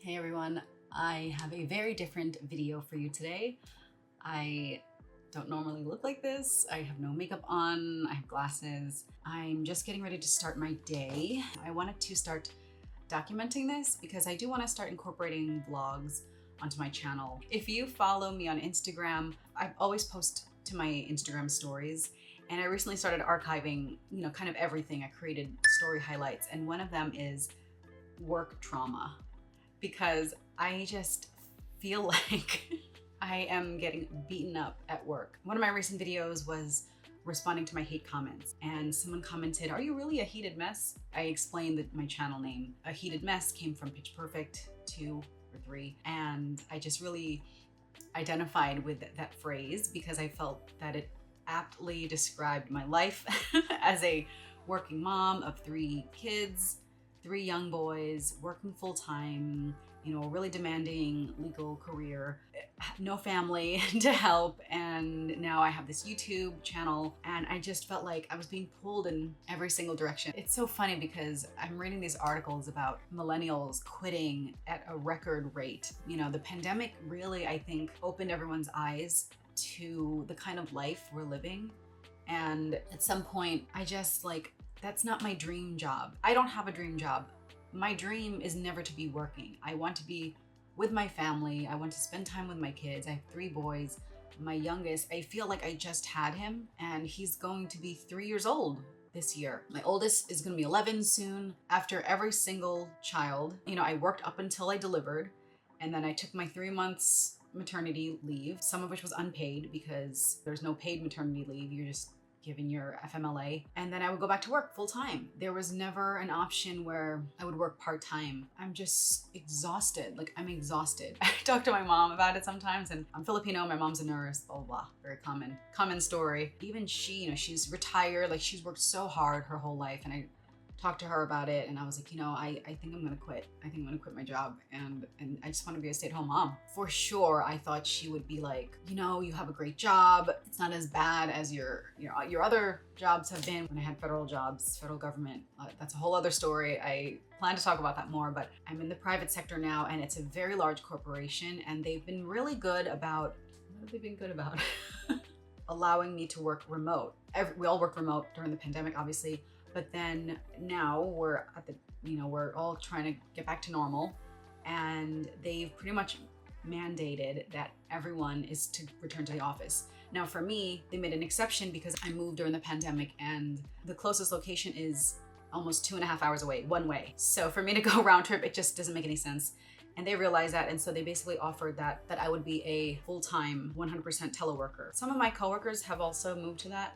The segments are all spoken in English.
Hey everyone, I have a very different video for you today. I don't normally look like this. I have no makeup on, I have glasses. I'm just getting ready to start my day. I wanted to start documenting this because I do want to start incorporating vlogs onto my channel. If you follow me on Instagram, I always post to my Instagram stories, and I recently started archiving, kind of everything. I created story highlights, and one of them is work trauma, because I just feel like I am getting beaten up at work. One of my recent videos was responding to my hate comments, and someone commented, "Are you really a heated mess?" I explained that my channel name, A Heated Mess, came from Pitch Perfect 2 or 3, and I just really identified with that phrase because I felt that it aptly described my life as a working mom of 3 kids, 3 young boys, working full-time, a really demanding legal career, no family to help, and now I have this YouTube channel, and I just felt like I was being pulled in every single direction. It's so funny because I'm reading these articles about millennials quitting at a record rate. The pandemic really, I think, opened everyone's eyes to the kind of life we're living, and at some point I just that's not my dream job. I don't have a dream job. My dream is never to be working. I want to be with my family. I want to spend time with my kids. I have 3 boys. My youngest, I feel like I just had him, and he's going to be 3 years old this year. My oldest is going to be 11 soon. After every single child, I worked up until I delivered, and then I took my 3 months maternity leave, some of which was unpaid because there's no paid maternity leave. You're just given your FMLA, and then I would go back to work full time. There was never an option where I would work part-time. I'm just exhausted. I'm exhausted. I talk to my mom about it sometimes, and I'm Filipino, my mom's a nurse, blah, blah, blah. Very common story. Even she, she's retired, she's worked so hard her whole life, and I talked to her about it, and I was like, I think I'm gonna quit. I think I'm gonna quit my job, and I just want to be a stay-at-home mom. For sure, I thought she would be like, you have a great job. It's not as bad as your other jobs have been. When I had federal jobs, federal government, that's a whole other story. I plan to talk about that more, but I'm in the private sector now, and it's a very large corporation, and they've been really good about, what have they been good about? Allowing me to work remote. We all worked remote during the pandemic, obviously. But then now we're at we're all trying to get back to normal, and they've pretty much mandated that everyone is to return to the office. Now for me, they made an exception because I moved during the pandemic, and the closest location is almost 2.5 hours away, one way. So for me to go round trip, it just doesn't make any sense. And they realized that, and so they basically offered that I would be a full-time, 100% teleworker. Some of my coworkers have also moved to that,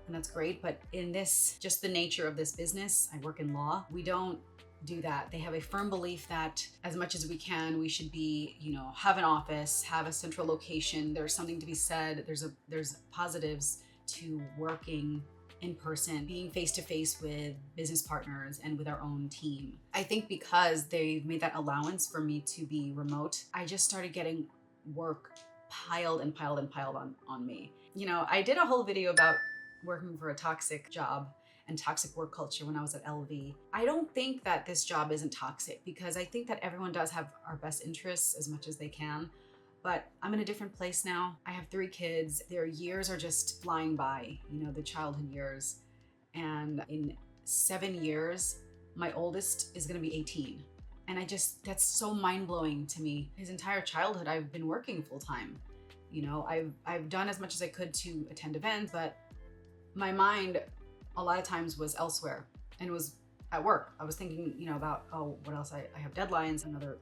and that's great. But in just the nature of this business, I work in law, we don't do that. They have a firm belief that as much as we can, we should be, have an office, have a central location. There's something to be said. There's positives to working in person, being face-to-face with business partners and with our own team. I think because they've made that allowance for me to be remote, I just started getting work piled and piled and piled on me. I did a whole video about working for a toxic job and toxic work culture when I was at LV. I don't think that this job isn't toxic, because I think that everyone does have our best interests as much as they can. But I'm in a different place now. I have 3 kids. Their years are just flying by, the childhood years. And in 7 years, my oldest is gonna be 18. And that's so mind-blowing to me. His entire childhood, I've been working full-time. I've done as much as I could to attend events, but my mind a lot of times was elsewhere, and it was at work. I was thinking, about, what else? I have deadlines, another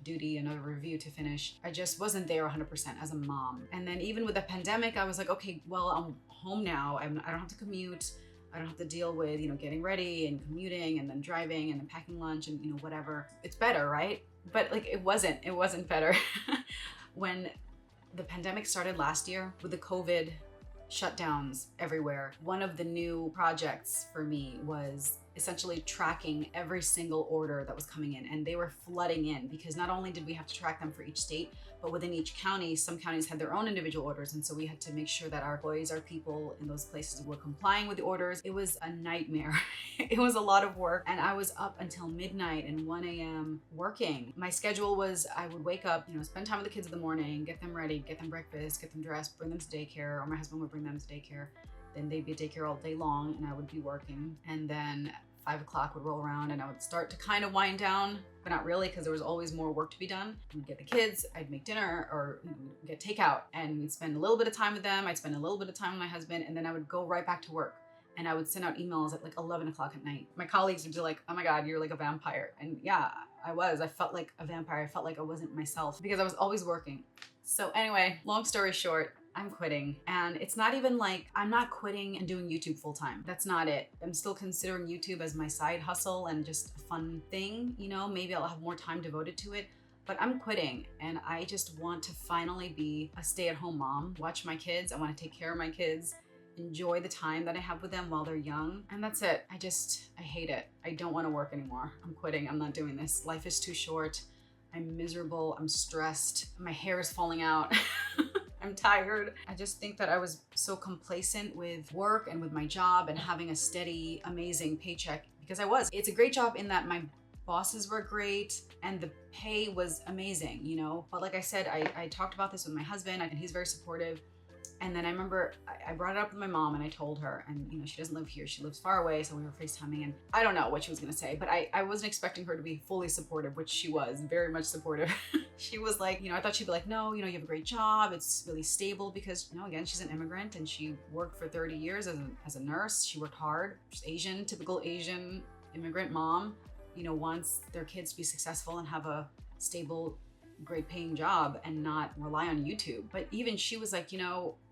duty, another review to finish. I just wasn't there 100% as a mom. And then even with the pandemic, I was like, okay, well, I'm home now. I don't have to commute. I don't have to deal with, getting ready and commuting and then driving and then packing lunch and, whatever. It's better, right? But it wasn't better. When the pandemic started last year with the COVID shutdowns everywhere, one of the new projects for me was essentially tracking every single order that was coming in, and they were flooding in because not only did we have to track them for each state, but within each county, some counties had their own individual orders. And so we had to make sure that our employees, our people in those places were complying with the orders. It was a nightmare. It was a lot of work. And I was up until midnight and 1 a.m. working. My schedule was I would wake up, spend time with the kids in the morning, get them ready, get them breakfast, get them dressed, bring them to daycare, or my husband would bring them to daycare. Then they'd be at daycare all day long and I would be working. And then 5 o'clock would roll around and I would start to kind of wind down, but not really, because there was always more work to be done. We'd get the kids, I'd make dinner or get takeout, and we'd spend a little bit of time with them. I'd spend a little bit of time with my husband, and then I would go right back to work. And I would send out emails at like 11 o'clock at night. My colleagues would be like, oh my God, you're like a vampire. And yeah, I was. I felt like a vampire. I felt like I wasn't myself because I was always working. So anyway, long story short, I'm quitting. And it's not even like I'm not quitting and doing YouTube full time. That's not it. I'm still considering YouTube as my side hustle and just a fun thing. Maybe I'll have more time devoted to it. But I'm quitting, and I just want to finally be a stay-at-home mom, watch my kids. I want to take care of my kids, enjoy the time that I have with them while they're young. And that's it. I hate it. I don't want to work anymore. I'm quitting. I'm not doing this. Life is too short. I'm miserable. I'm stressed. My hair is falling out. I'm tired. I just think that I was so complacent with work and with my job and having a steady, amazing paycheck, because I was. It's a great job in that my bosses were great and the pay was amazing, But like I said, I talked about this with my husband and he's very supportive. And then I remember I brought it up with my mom and I told her, and she doesn't live here, she lives far away, so we were FaceTiming, and I don't know what she was gonna say, but I wasn't expecting her to be fully supportive, which she was, very much supportive. She was like, I thought she'd be like, no, you have a great job, it's really stable, because, again, she's an immigrant and she worked for 30 years as a nurse. She worked hard. She's Asian, typical Asian immigrant mom, wants their kids to be successful and have a stable, great paying job and not rely on YouTube. But even she was like,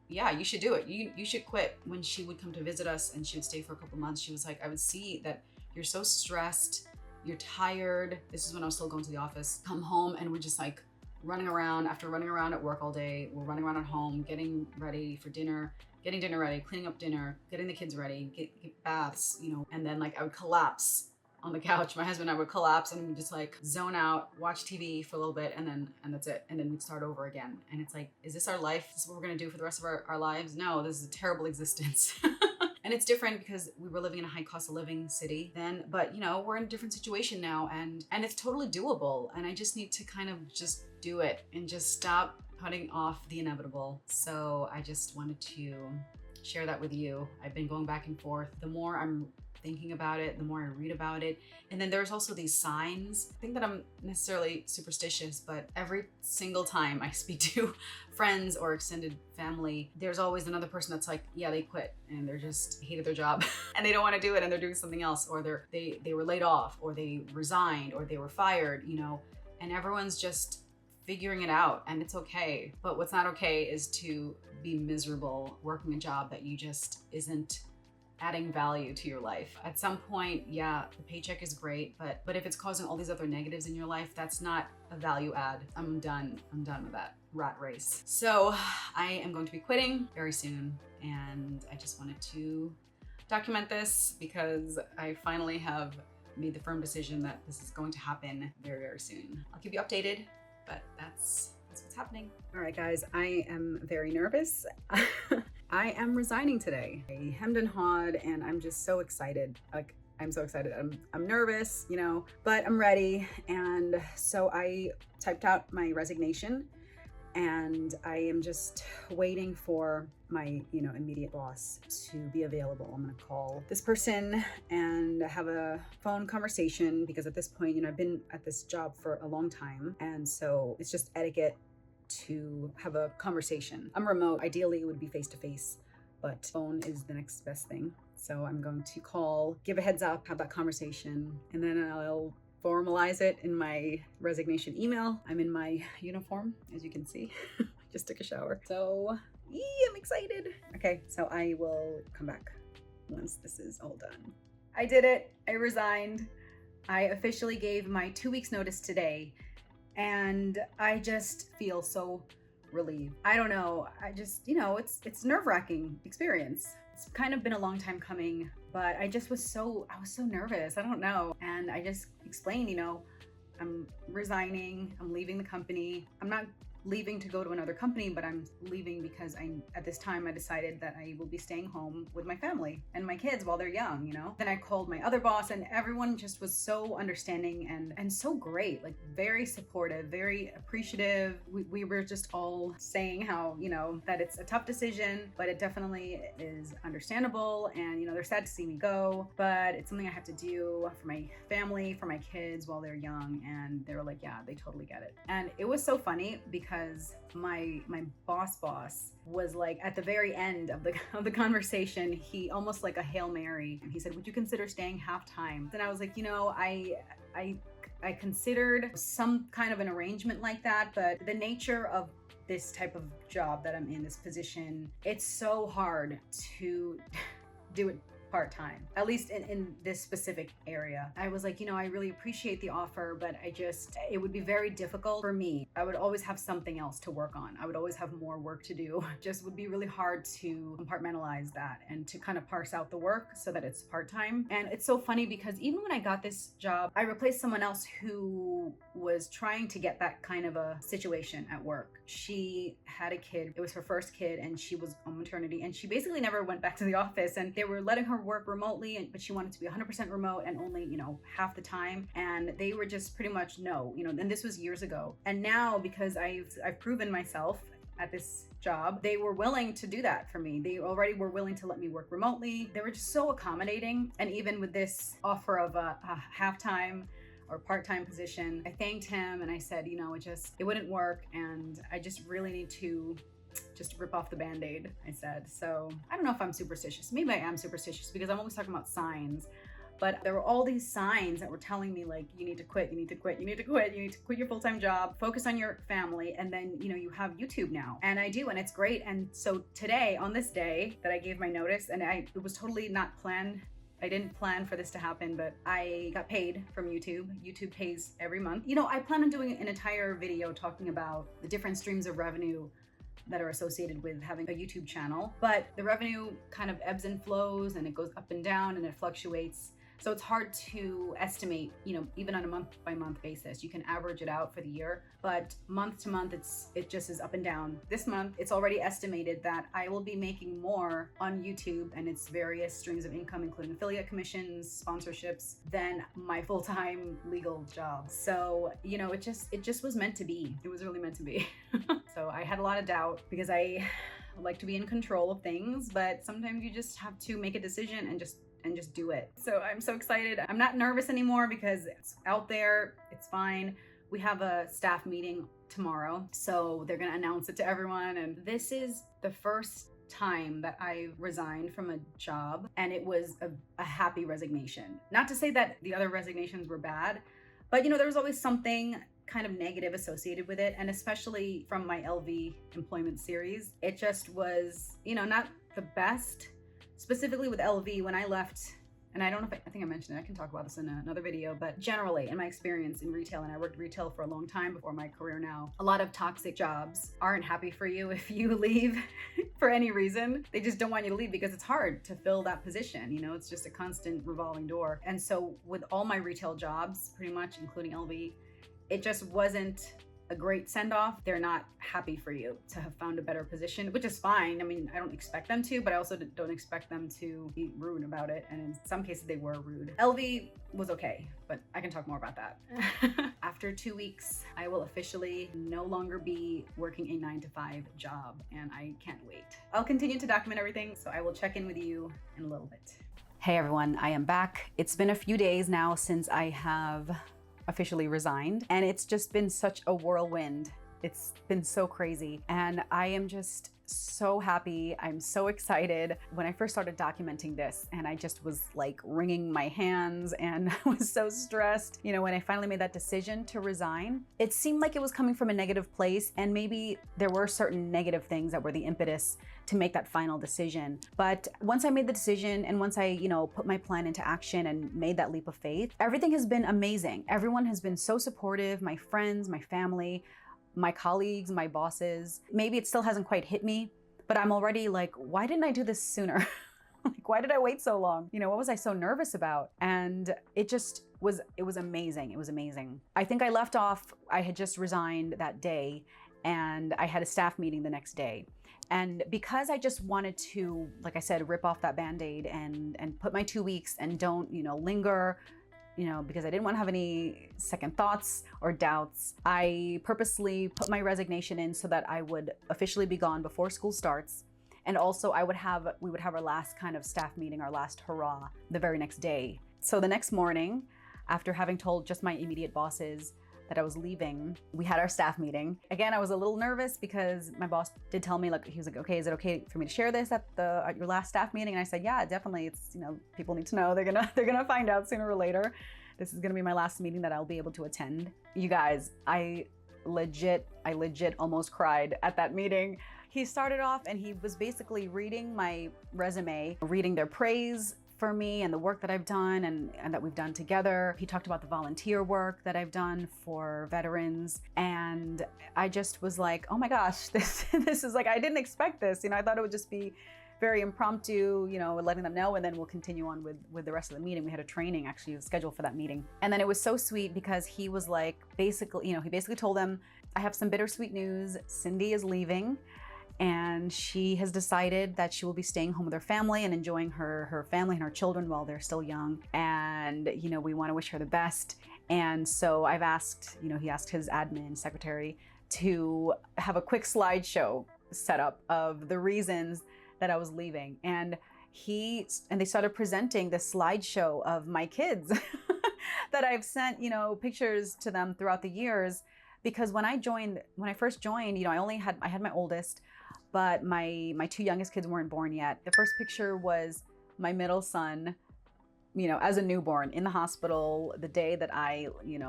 yeah, you should do it. You should quit. When she would come to visit us and she would stay for a couple months, she was like, I would see that you're so stressed, you're tired. This is when I was still going to the office. Come home and we're just like running around. After running around at work all day, we're running around at home, getting ready for dinner, getting dinner ready, cleaning up dinner, getting the kids ready, get baths, and then like I would collapse on the couch. My husband and I would collapse and we'd just like zone out, watch TV for a little bit, and that's it. And then we'd start over again. And it's like, is this our life? Is this what we're gonna do for the rest of our lives? No, this is a terrible existence. And it's different because we were living in a high cost of living city then, but we're in a different situation now, and it's totally doable. And I just need to kind of just do it and just stop putting off the inevitable. So I just wanted to share that with you. I've been going back and forth. The more I'm thinking about it, the more I read about it. And then there's also these signs. I think that I'm necessarily superstitious, but every single time I speak to friends or extended family, there's always another person that's like, yeah, they quit and they're just hated their job and they don't want to do it and they're doing something else, or they were laid off, or they resigned, or they were fired, and everyone's just figuring it out, and it's okay. But what's not okay is to be miserable working a job that you just isn't adding value to your life. At some point, yeah, the paycheck is great, but if it's causing all these other negatives in your life, that's not a value add. I'm done with that rat race. So I am going to be quitting very soon, and I just wanted to document this because I finally have made the firm decision that this is going to happen very, very soon. I'll keep you updated, but that's what's happening. All right, guys, I am very nervous. I am resigning today. I hemmed and hawed, and I'm just so excited. I'm so excited. I'm nervous, but I'm ready. And so I typed out my resignation, and I am just waiting for my, immediate boss to be available. I'm gonna call this person and have a phone conversation, because at this point, I've been at this job for a long time, and so it's just etiquette to have a conversation. I'm remote. Ideally, it would be face-to-face, but phone is the next best thing. So I'm going to call, give a heads up, have that conversation, and then I'll formalize it in my resignation email. I'm in my uniform, as you can see. Just took a shower. So, I'm excited. Okay, so I will come back once this is all done. I did it. I resigned. I officially gave my 2 weeks notice today. And I just feel so relieved. I don't know. I just, it's a nerve-wracking experience. It's kind of been a long time coming, but I was so nervous. I don't know. And I just explained, I'm resigning, I'm leaving the company. I'm not leaving to go to another company, but I'm leaving because at this time I decided that I will be staying home with my family and my kids while they're young, Then I called my other boss, and everyone just was so understanding and so great, like very supportive, very appreciative. We were just all saying how, that it's a tough decision, but it definitely is understandable. And, they're sad to see me go, but it's something I have to do for my family, for my kids while they're young. And they were like, yeah, they totally get it. And it was so funny because my boss was like, at the very end of the conversation, he almost like a Hail Mary, and he said, would you consider staying half-time? And I was like, I considered some kind of an arrangement like that, but the nature of this type of job that I'm in, this position, it's so hard to do it part-time, at least in this specific area. I was like, I really appreciate the offer, but it would be very difficult for me. I would always have something else to work on. I would always have more work to do. Just would be really hard to compartmentalize that and to kind of parse out the work so that it's part-time. And it's so funny because even when I got this job, I replaced someone else who was trying to get that kind of a situation at work. She had a kid. It was her first kid, and she was on maternity, and she basically never went back to the office, and they were letting her work remotely, but she wanted to be 100% remote and only, half the time. And they were just pretty much no, and this was years ago. And now, because I've proven myself at this job, they were willing to do that for me. They already were willing to let me work remotely. They were just so accommodating. And even with this offer of a half-time or part-time position, I thanked him and I said, it wouldn't work, and I just really need to just rip off the Band-Aid, I said. So I don't know if I'm superstitious. Maybe I am superstitious because I'm always talking about signs. But there were all these signs that were telling me, like, you need to quit, you need to quit, you need to quit, you need to quit your full-time job, focus on your family, and then, you have YouTube now. And I do, and it's great. And so today, on this day that I gave my notice, and it was totally not planned. I didn't plan for this to happen, but I got paid from YouTube. YouTube pays every month. I plan on doing an entire video talking about the different streams of revenue that are associated with having a YouTube channel, but the revenue kind of ebbs and flows, and it goes up and down, and it fluctuates. So it's hard to estimate, even on a month-by-month basis. You can average it out for the year, but month to month, it just is up and down. This month, it's already estimated that I will be making more on YouTube and its various streams of income, including affiliate commissions, sponsorships, than my full-time legal job. So, it just was meant to be. It was really meant to be. So I had a lot of doubt because I like to be in control of things, but sometimes you just have to make a decision and just do it. So I'm so excited. I'm not nervous anymore because it's out there. It's fine. We have a staff meeting tomorrow, so they're going to announce it to everyone. And this is the first time that I resigned from a job, and it was a happy resignation. Not to say that the other resignations were bad, but there was always something kind of negative associated with it. And especially from my LV employment series, it just was, not the best. Specifically with LV, when I left, and I don't know if I think I mentioned it, I can talk about this in another video, but generally in my experience in retail, and I worked retail for a long time before my career now, a lot of toxic jobs aren't happy for you if you leave for any reason. They just don't want you to leave because it's hard to fill that position. It's just a constant revolving door. And so with all my retail jobs, pretty much, including LV, it just wasn't a great send-off. They're not happy for you to have found a better position, which is fine. I mean, I don't expect them to, but I also don't expect them to be rude about it. And in some cases they were rude. LV was okay, but I can talk more about that. After 2 weeks, I will officially no longer be working a 9-to-5 job, and I can't wait. I'll continue to document everything, so I will check in with you in a little bit. Hey everyone, I am back. It's been a few days now since I have officially resigned, and it's just been such a whirlwind. It's been so crazy, and I am just so happy. I'm so excited. When I first started documenting this, and I just was like wringing my hands and I was so stressed, when I finally made that decision to resign, it seemed like it was coming from a negative place, and maybe there were certain negative things that were the impetus to make that final decision. But once I made the decision, and once I, put my plan into action and made that leap of faith, everything has been amazing. Everyone has been so supportive, my friends, my family, my colleagues, my bosses. Maybe it still hasn't quite hit me, but I'm already like, why didn't I do this sooner? Like, why did I wait so long? You know, what was I so nervous about? And it was amazing. It was amazing. I think I left off, I had just resigned that day and I had a staff meeting the next day. And because I just wanted to, like I said, rip off that Band-Aid and put my 2 weeks and don't, linger, because I didn't want to have any second thoughts or doubts, I purposely put my resignation in so that I would officially be gone before school starts. And also we would have our last kind of staff meeting, our last hurrah, the very next day. So the next morning, after having told just my immediate bosses that I was leaving, we had our staff meeting. Again, I was a little nervous because my boss did tell me, he was like, okay, is it okay for me to share this at your last staff meeting? And I said, yeah, definitely. It's, people need to know. They're gonna find out sooner or later. This is gonna be my last meeting that I'll be able to attend. You guys, I legit almost cried at that meeting. He started off and he was basically reading my resume, reading their praise for me and the work that I've done and that we've done together. He talked about the volunteer work that I've done for veterans. And I just was like, oh my gosh, this is like, I didn't expect this. I thought it would just be very impromptu, letting them know, and then we'll continue on with the rest of the meeting. We had a training actually scheduled for that meeting. And then it was so sweet because he was like, he basically told them, I have some bittersweet news. Cindy is leaving. And she has decided that she will be staying home with her family and enjoying her family and her children while they're still young. And, we want to wish her the best. And so I've asked, he asked his admin secretary to have a quick slideshow set up of the reasons that I was leaving. And they started presenting the slideshow of my kids that I've sent, pictures to them throughout the years. Because when I first joined, I had my oldest, but my 2 youngest kids weren't born yet. The first picture was my middle son, as a newborn in the hospital the day that I,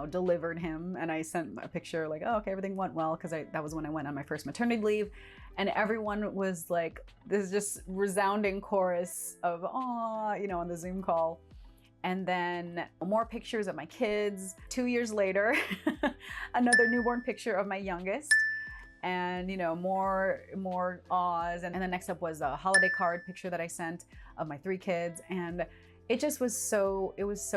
delivered him. And I sent a picture like, oh, okay, everything went well. Because that was when I went on my first maternity leave. And everyone was like, this just resounding chorus of, aw, on the Zoom call. And then more pictures of my kids. 2 years later, another newborn picture of my youngest. And more awes. And the next up was a holiday card picture that I sent of my 3 kids. And it just was so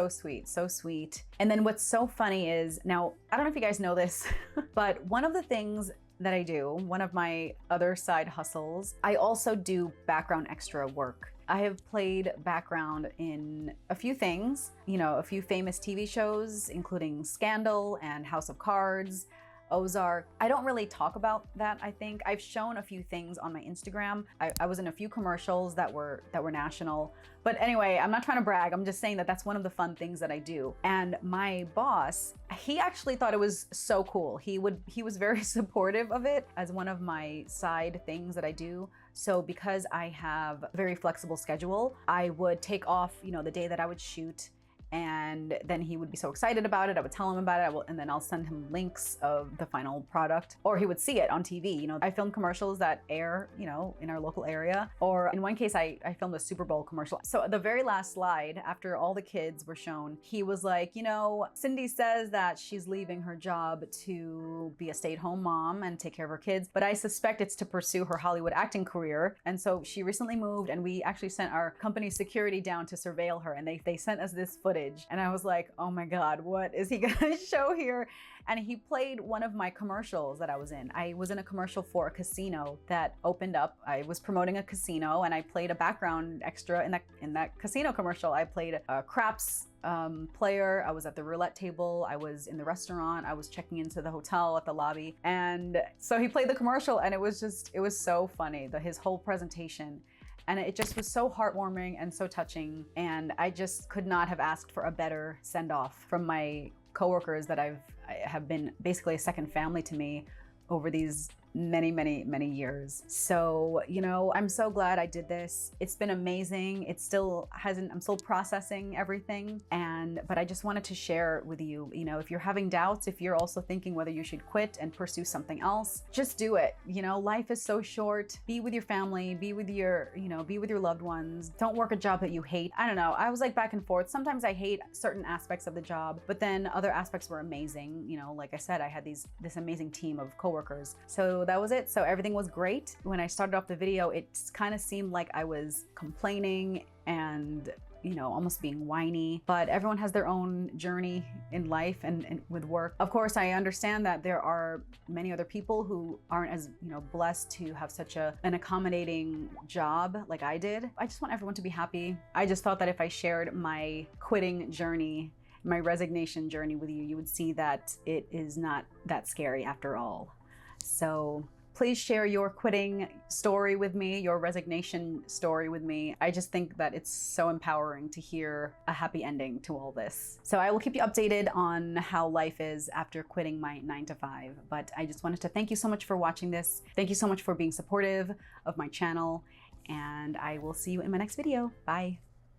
sweet. And then what's so funny is, now, I don't know if you guys know this, but one of the things that I do, one of my other side hustles, I also do background extra work. I have played background in a few things, a few famous TV shows, including Scandal and House of Cards, Ozark. I don't really talk about that, I think. I've shown a few things on my Instagram. I was in a few commercials that were national. But anyway, I'm not trying to brag. I'm just saying that that's one of the fun things that I do. And my boss, he actually thought it was so cool. He was very supportive of it as one of my side things that I do. So because I have a very flexible schedule, I would take off, the day that I would shoot. And then he would be so excited about it. I would tell him about it, and then I'll send him links of the final product, or he would see it on TV. I film commercials that air, in our local area. Or in one case, I filmed a Super Bowl commercial. So the very last slide, after all the kids were shown, he was like, Cindy says that she's leaving her job to be a stay-at-home mom and take care of her kids, but I suspect it's to pursue her Hollywood acting career. And so she recently moved, and we actually sent our company security down to surveil her, and they sent us this footage. And I was like, oh my God, what is he gonna show here? And he played one of my commercials that I was in. I was in a commercial for a casino that opened up. I was promoting a casino, and I played a background extra in that casino commercial. I played a craps player. I was at the roulette table. I was in the restaurant. I was checking into the hotel at the lobby. And so he played the commercial, and it was so funny, his whole presentation. And it just was so heartwarming and so touching. And I just could not have asked for a better send-off from my coworkers that have been basically a second family to me over these many years. So, I'm so glad I did this. It's been amazing. I'm still processing everything. But I just wanted to share with you, if you're having doubts, if you're also thinking whether you should quit and pursue something else, just do it. Life is so short. Be with your family, be with your loved ones. Don't work a job that you hate. I don't know. I was like back and forth. Sometimes I hate certain aspects of the job, but then other aspects were amazing. Like I said, I had this amazing team of coworkers. So So that was it. So everything was great. When I started off the video, it kind of seemed like I was complaining and, you know, almost being whiny, but everyone has their own journey in life and with work. Of course, I understand that there are many other people who aren't as, you know, blessed to have such an accommodating job like I did. I just want everyone to be happy. I just thought that if I shared my quitting journey, my resignation journey with you, you would see that it is not that scary after all. So please share your quitting story with me, your resignation story with me. I just think that it's so empowering to hear a happy ending to all this. So I will keep you updated on how life is after quitting my 9-to-5. But I just wanted to thank you so much for watching this. Thank you so much for being supportive of my channel. And I will see you in my next video. Bye.